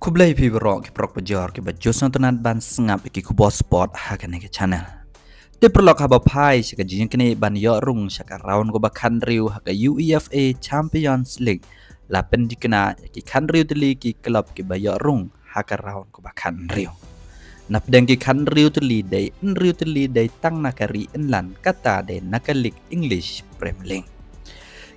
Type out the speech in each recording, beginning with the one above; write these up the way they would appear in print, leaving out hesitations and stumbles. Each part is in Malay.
Kublai pi berok ki prok bajor ki bajos nontonan ban sengap ki kubos sport hakan ke channel. Ti perlok haba pai sika jing kini ban yo rung saka round ko bakan riu haka UEFA Champions League. Lapen dikena ki kan riu teli ki klub ki bayo rung haka round ko bakan riu. Napdeng ki kan riu teli day tang nakari inlan kata day nakalik English Premier League.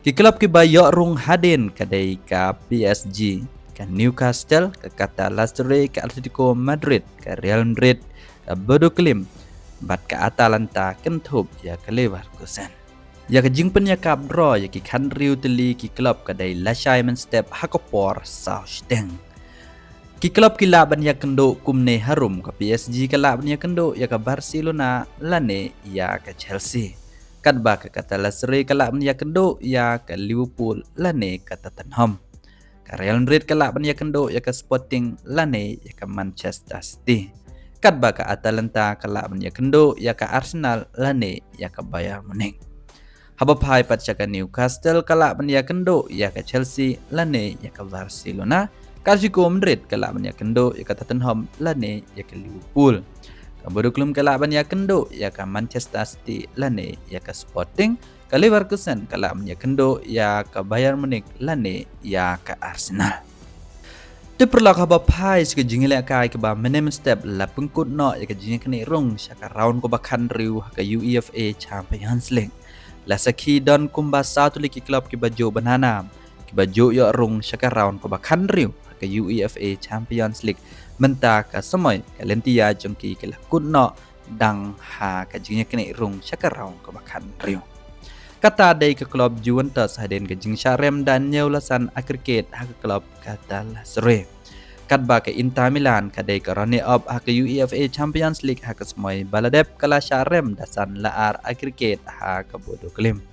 Ki klub ki bayo rung haden kadai ka PSG, ke Newcastle, ke Leicester, ke Atletico Madrid, ke Real Madrid, ke Bodo Glimt, bat ke Atalanta, Kentub, ya ke Leverkusen. Ya ke jingpen ya kap draw ya ki kan riu teli ki klub kadai Lasciman Step Hakopor Southampton. Ki klub ki laban ya kendo kumne harum ke PSG ke laban ya kendo ya ke Barcelona lane ya ke Chelsea. Kadba ke kata Leicester ke laban ya kendo ya ke Liverpool lane ke Tottenham. Real Madrid ke laban ya kendo ya ke Sporting lane ya ke Manchester City. Kadba ke Atalanta ke laban ya kendo ya ke Arsenal lane ya ke Bayern Munich. Haba pai pat ke Newcastle ke laban ya kendo ya ke Chelsea lane ya ke Barcelona. Atletico Madrid ke laban ya kendo ya ke Tottenham lane ya ke Liverpool. Bodo Glimt ke laban ya kendo ya ke Manchester City lane ya ke Sporting. Ke Leverkusen ke laban ya kendo ya ke Bayern Munich lane ya ke Arsenal. Ti perlok haba pai sika jingile kai ke ba menem step la pengkut no ya ke jingile kini rung saka round ko bakan riu ke UEFA Champions League. La saki don kumba satu lagi klub ki bajo banana ki bajo yo rung saka round ko bakan riu ke UEFA Champions League. Menta ke semoy ke lentia jongki ke la kut no dang ha ke jingile kini rung saka round ko bakan riu. Kata dari ke klub Juventus haden ke jing Sharem dan Nyulasan akhir hak klub Galatasaray. Kadba ke Inter Milan kadai ke runner up hak UEFA Champions League hak semoy baladep kala Sharem dasan laar akhir hak Bodo Glimt.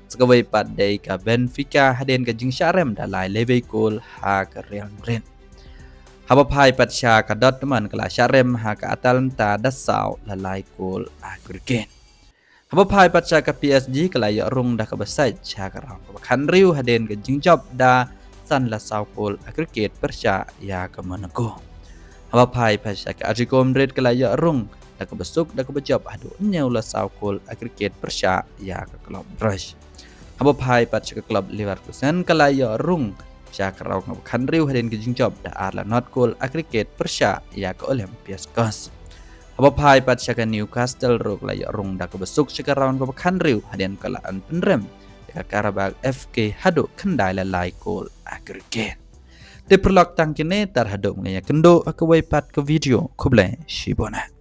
Sekawai pad dari ke Benfica haden ke jing Sharem dalai Leverkusen hak Real Madrid. Haba pai pat sya ke Dortmund kala Sharem hak Atalanta dasau lalai gol akhir. Haba pai pat ke PSG ke layak rung dah ke besar cak rang ke bakan riu haden ke jingjob dah san la saukul akhir persya ya ke Monaco. Haba pai pat ke Atletico Madrid ke layak rung dah ke besuk dah ke bejob adu nyau la saukul akhir persya ya ke klub Bruges. Haba pai pat ke klub Leverkusen ke layak rung cak rang ke bakan riu haden ke jingjob dah arla not gol akhir persya ya ke Olympiakos. Haba pai pat ke Newcastle ruk layak rung dah ke besuk sika round ke bakan riu hadian kelaan penrem ya Karabag FK haduk kendai lalai gol aggregate. Di perlok tangkine terhadap mengenai kendo ke waipat ke video kublai shibona.